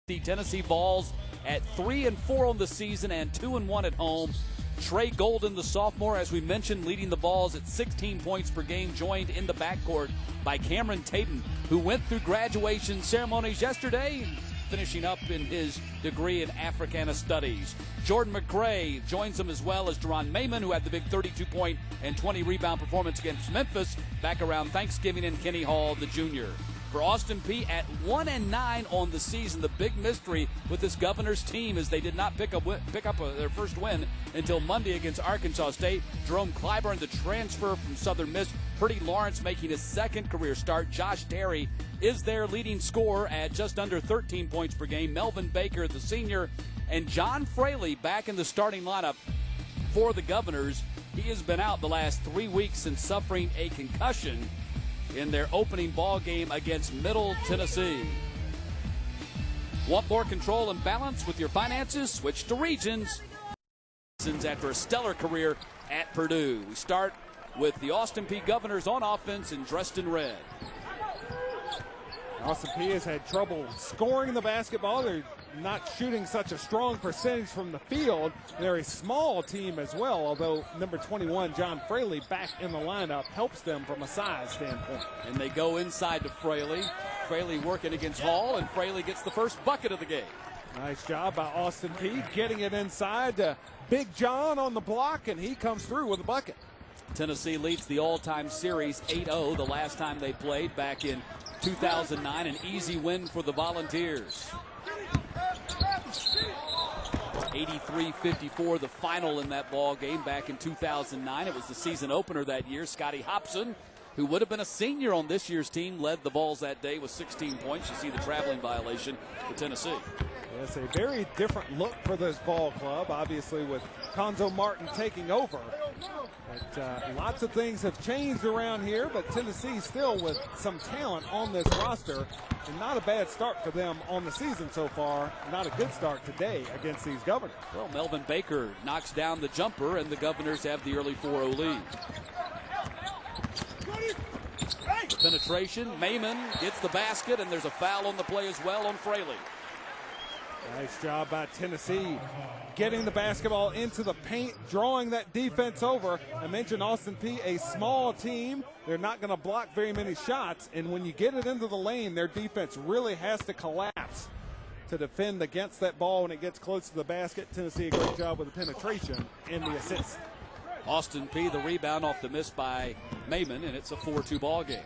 The Tennessee Vols at 3-4 on the season and 2-1 at home. Trey Golden, the sophomore, as we mentioned, leading the Vols at 16 points per game, joined in the backcourt by Cameron Tatum, who went through graduation ceremonies yesterday, finishing up in his degree in Africana Studies. Jordan McRae joins them, as well as Deron Mayman, who had the big 32-point and 20-rebound performance against Memphis back around Thanksgiving, and Kenny Hall, the junior. For Austin Peay at 1-9 on the season, the big mystery with this Governor's team is they did not pick up their first win until Monday against Arkansas State. Jerome Clyburn, the transfer from Southern Miss. Purdy Lawrence making his second career start. Josh Terry is their leading scorer at just under 13 points per game. Melvin Baker, the senior, and John Fraley back in the starting lineup for the Governors. He has been out the last 3 weeks since suffering a concussion in their opening ball game against Middle Tennessee. Want more control and balance with your finances? Switch to Regions. After a stellar career at Purdue. We start with the Austin Peay Governors on offense and dressed in red. Austin Peay has had trouble scoring the basketball. They're not shooting such a strong percentage from the field. They're a small team as well, although number 21, John Fraley, back in the lineup helps them from a size standpoint. And they go inside to Fraley. Fraley working against Hall, and Fraley gets the first bucket of the game. Nice job by Austin Peay getting it inside to Big John on the block, and he comes through with a bucket. Tennessee leads the all-time series 8-0 the last time they played back in 2009, an easy win for the Volunteers. 83-54 the final in that ball game back in 2009. It was the season opener that year. Scotty Hobson, who would have been a senior on this year's team, led the Vols that day with 16 points. You see the traveling violation for Tennessee. It's a very different look for this ball club, obviously, with Conzo Martin taking over. But lots of things have changed around here, but Tennessee still with some talent on this roster, and not a bad start for them on the season so far. Not a good start today against these Governors. Well, Melvin Baker knocks down the jumper, and the Governors have the early 4-0 lead. The penetration, Mayman gets the basket, and there's a foul on the play as well on Fraley. Nice job by Tennessee getting the basketball into the paint, drawing that defense over. I mentioned Austin Peay, a small team. They're not going to block very many shots, and when you get it into the lane, their defense really has to collapse to defend against that ball when it gets close to the basket. Tennessee, a great job with the penetration and the assist. Austin Peay, the rebound off the miss by Mayman, and it's a 4-2 ball game.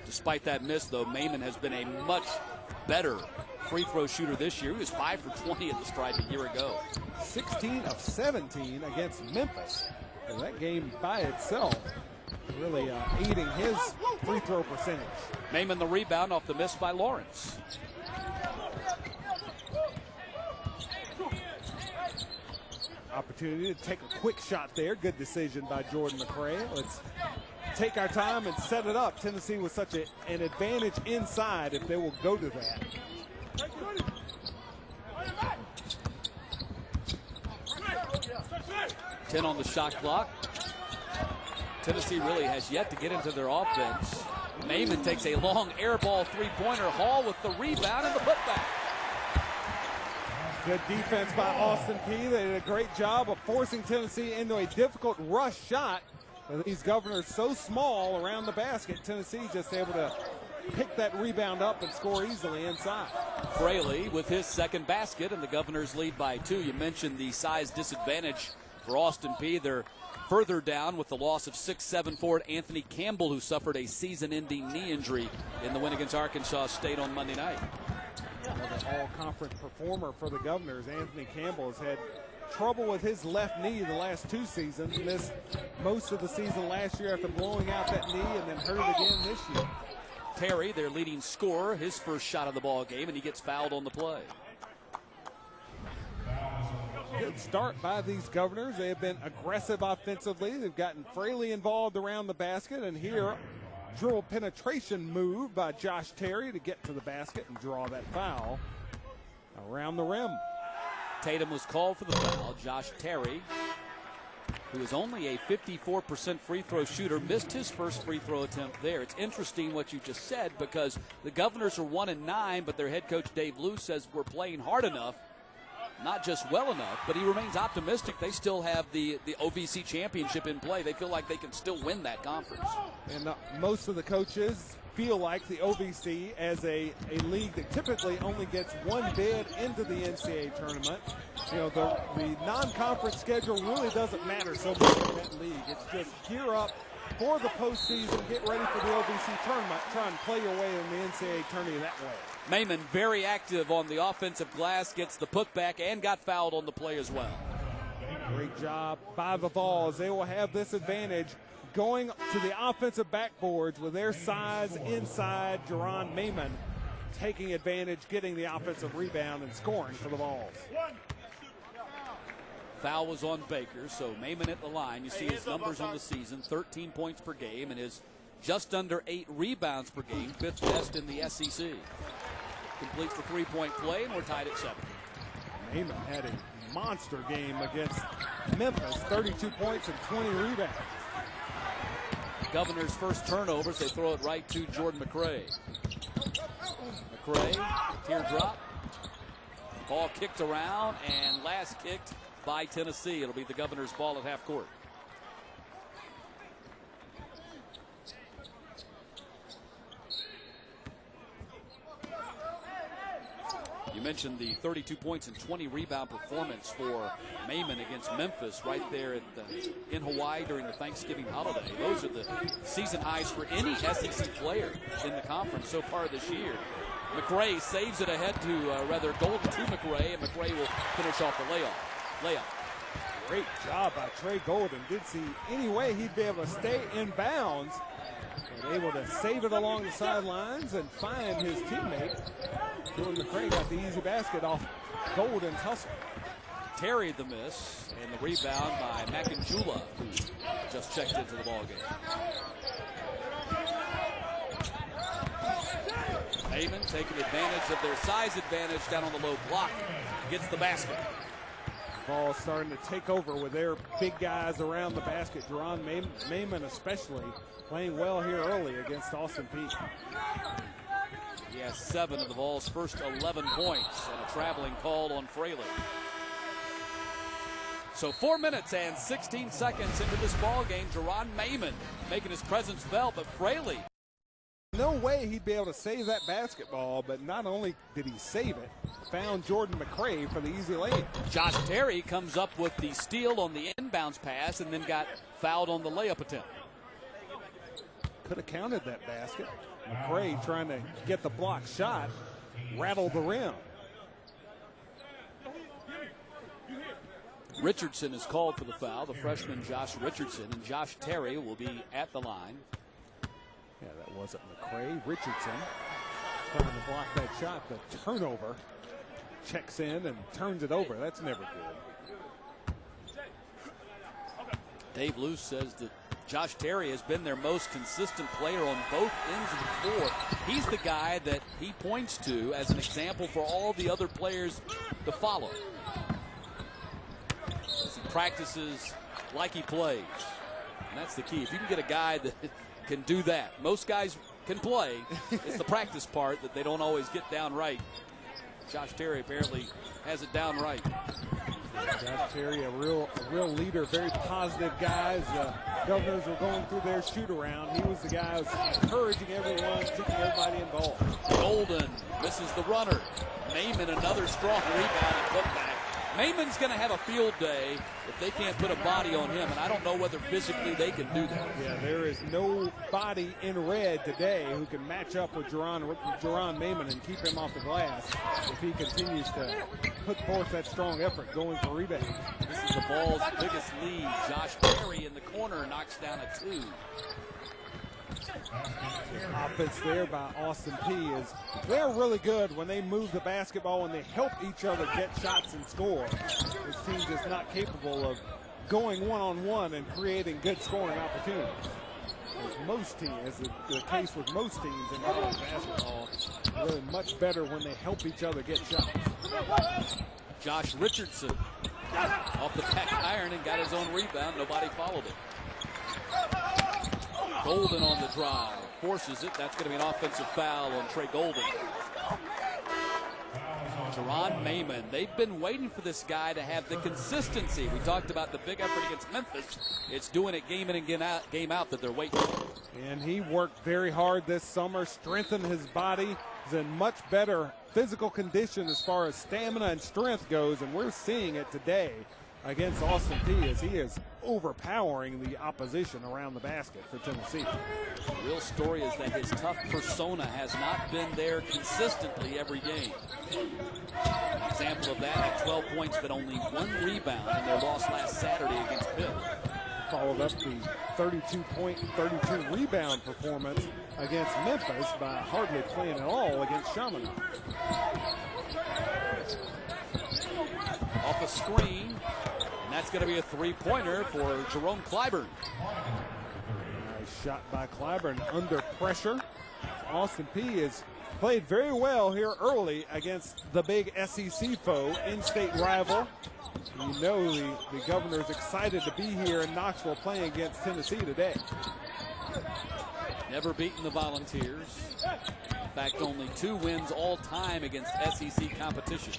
Despite that miss, though, Mayman has been a much better free throw shooter this year. He was 5 for 20 at the stripe a year ago. 16 of 17 against Memphis. And that game by itself really aiding his free throw percentage. Mayman the rebound off the miss by Lawrence. Opportunity to take a quick shot there. Good decision by Jordan McRae. Let's take our time and set it up. Tennessee with such an advantage inside if they will go to that. Ten on the shot clock. Tennessee really has yet to get into their offense. Mayman takes a long air ball three-pointer. Hall with the rebound and the putback. Good defense by Austin Peay. They did a great job of forcing Tennessee into a difficult rush shot. These Governors so small around the basket. Tennessee just able to pick that rebound up and score easily inside. Fraley with his second basket, and the Governors lead by 2. You mentioned the size disadvantage for Austin Peay. They're further down with the loss of 6'7" forward Anthony Campbell, who suffered a season-ending knee injury in the win against Arkansas State on Monday night. Another all-conference performer for the Governors. Anthony Campbell has had trouble with his left knee the last 2 seasons. Missed most of the season last year after blowing out that knee, and then hurt it again this year. Terry, their leading scorer, his first shot of the ball game, and he gets fouled on the play. Good start by these Governors. They have been aggressive offensively. They've gotten Fraley involved around the basket, and here dribble penetration move by Josh Terry to get to the basket and draw that foul around the rim. Tatum was called for the foul. Josh Terry who is only a 54% free throw shooter, missed his first free throw attempt there. It's interesting what you just said, because the Governors are 1-9, but their head coach Dave Lou says we're playing hard enough, not just well enough, but he remains optimistic. They still have the OVC championship in play. They feel like they can still win that conference. And most of the coaches feel like the OVC, as a league that typically only gets one bid into the NCAA tournament, you know, the non-conference schedule really doesn't matter so much in that league. It's just gear up for the postseason, get ready for the OVC tournament, try and play your way in the NCAA tourney that way. Mayman very active on the offensive glass, gets the putback and got fouled on the play as well. Great job by the Vols. They will have this advantage going to the offensive backboards with their size inside. Jerron Mayman taking advantage, getting the offensive rebound and scoring for the Vols. Foul was on Baker, so Mayman at the line. You see his numbers on the season, 13 points per game, and his just under 8 rebounds per game, 5th best in the SEC. Completes the three-point play, and we're tied at 7. Mayman had a monster game against Memphis, 32 points and 20 rebounds. Governor's first turnovers, they throw it right to Jordan McCray. McCray, teardrop. Ball kicked around and last kicked by Tennessee. It'll be the Governor's ball at half court. You mentioned the 32 points and 20 rebound performance for Mayman against Memphis right there in Hawaii during the Thanksgiving holiday. Those are the season highs for any SEC player in the conference so far this year. McCray saves it ahead to, Golden to McCray, and McCray will finish off the layup. Great job by Trey Golden. Did see any way he'd be able to stay in bounds, but able to save it along the sidelines and find his teammate. Jordan McCray got the easy basket off Golden's hustle. Terry the miss, and the rebound by Makanjula, who just checked into the ball game. Mayman taking advantage of their size advantage down on the low block. Gets the basket. Ball starting to take over with their big guys around the basket. Jerron Mayman especially playing well here early against Austin Peay. He has 7 of the Vols' first 11 points, and a traveling call on Fraley. So 4 minutes and 16 seconds into this ball game. Jerron Mayman making his presence felt, but Fraley. No way he'd be able to save that basketball, but not only did he save it, found Jordan McCray for the easy lane. Josh Terry comes up with the steal on the inbounds pass and then got fouled on the layup attempt. Could have counted that basket. McCray trying to get the block shot, rattled the rim. Richardson is called for the foul, the freshman Josh Richardson, and Josh Terry will be at the line. Yeah, that wasn't McCray. Richardson trying to block that shot. The turnover, checks in and turns it over. That's never good. Dave Luce says that Josh Terry has been their most consistent player on both ends of the floor. He's the guy that he points to as an example for all the other players to follow. As he practices like he plays. And that's the key. If you can get a guy that can do that. Most guys can play. It's the practice part that they don't always get down right. Josh Terry apparently has it down right. Josh Terry, a real leader, very positive guy. Governors were going through their shoot around. He was the guy who was encouraging everyone, keeping everybody involved. Golden misses the runner. Mayman another strong rebound and putback. Mayman's going to have a field day if they can't put a body on him, and I don't know whether physically they can do that. Yeah, there is nobody in red today who can match up with Jerron Mayman and keep him off the glass if he continues to put forth that strong effort going for rebounds. This is the Vols' biggest lead. Josh Terry in the corner knocks down a 2. Offense there by Austin Peay is they're really good when they move the basketball and they help each other get shots and score. This team is not capable of going one-on-one and creating good scoring opportunities. As most teams, as the case with most teams in college basketball, really much better when they help each other get shots. Josh Richardson Off the back iron and got his own rebound. Nobody followed it. Golden on the drive. Forces it. That's going to be an offensive foul on Trey Golden. Jerron Mayman. They've been waiting for this guy to have the consistency. We talked about the big effort against Memphis. It's doing it game in and game out that they're waiting for. And he worked very hard this summer, strengthened his body. He's in much better physical condition as far as stamina and strength goes, and we're seeing it today against Austin Peay as he is overpowering the opposition around the basket for Tennessee. The real story is that his tough persona has not been there consistently every game. An example of that, had 12 points but only 1 rebound in their loss last Saturday against Pitt. Followed up the 32-point, 32-rebound performance against Memphis by hardly playing at all against Chaminade. Off a screen, and that's going to be a three-pointer for Jerome Clyburn. Nice shot by Clyburn under pressure. Austin Peay has played very well here early against the big SEC foe, in-state rival. You know the Governor's excited to be here in Knoxville playing against Tennessee today. Never beaten the Volunteers. In fact, only 2 wins all time against SEC competition.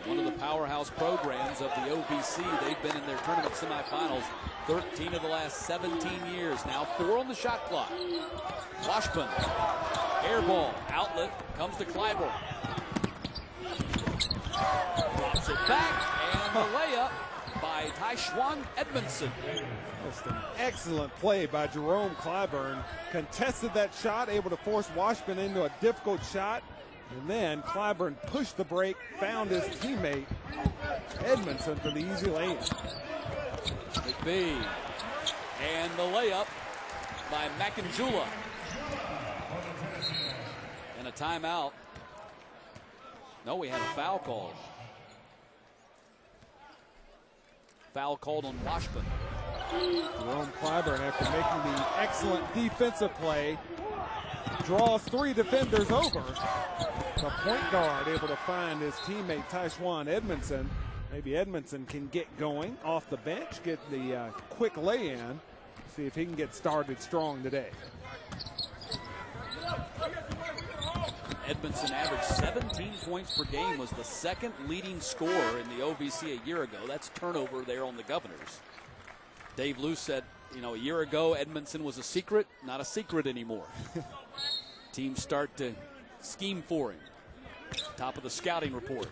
One of the powerhouse programs of the OVC. They've been in their tournament semifinals 13 of the last 17 years. Now 4 on the shot clock. Washburn, air ball, outlet, comes to Clyburn. Drops it back, and the layup by Taisjuan Edmondson. Just an excellent play by Jerome Clyburn. Contested that shot, able to force Washburn into a difficult shot. And then Clyburn pushed the break, found his teammate Edmondson for the easy lane. McBee. And the layup by Makanjula. And a timeout. No, we had a foul call. Foul called on Washburn. Jerome Clyburn, after making the excellent defensive play, draws 3 defenders over. The point guard able to find his teammate Taisjuan Edmondson. Maybe Edmondson can get going off the bench, get the quick lay-in, see if he can get started strong today. Edmondson averaged 17 points per game, was the 2nd leading scorer in the OVC a year ago. That's turnover there on the Governors. Dave Luce said, you know, a year ago Edmondson was a secret, not a secret anymore. Teams start to scheme for him. Top of the scouting report.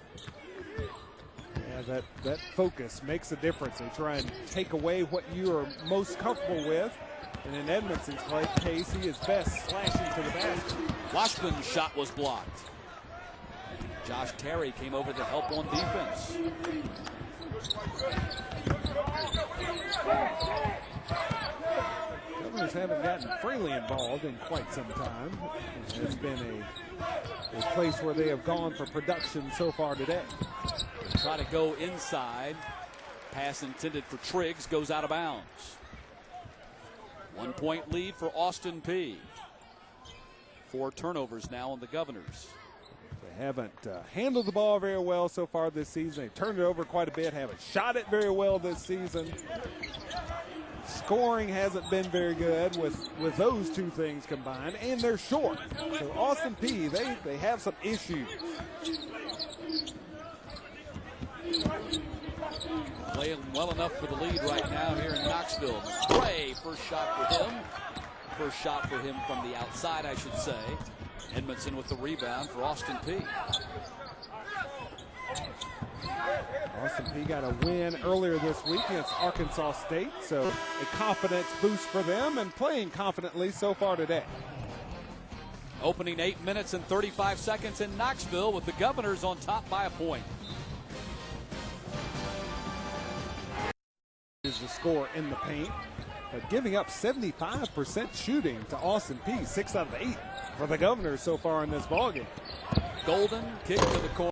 Yeah, that focus makes a difference. They try and take away what you are most comfortable with. And in Edmondson's case, he is best slashing to the basket. Washburn's shot was blocked. Josh Terry came over to help on defense. Governors haven't gotten Fraley involved in quite some time. It has been a place where they have gone for production so far today. Try to go inside. Pass intended for Triggs goes out of bounds. 1 point lead for Austin Peay. 4 turnovers now on the Governors. They haven't handled the ball very well so far this season. They've turned it over quite a bit, haven't shot it very well this season. Scoring hasn't been very good with those 2 things combined, and they're short. So Austin Peay, they have some issues. Playing well enough for the lead right now here in Knoxville. Bray, first shot for him. First shot for him from the outside, I should say. Edmondson with the rebound for Austin Peay. Austin Peay got a win earlier this week against Arkansas State, so a confidence boost for them and playing confidently so far today. Opening 8 minutes and 35 seconds in Knoxville with the Governors on top by a point. Is the score in the paint, but giving up 75% shooting to Austin Peay, 6 out of 8 for the Governors so far in this ballgame. Golden kick to the corner.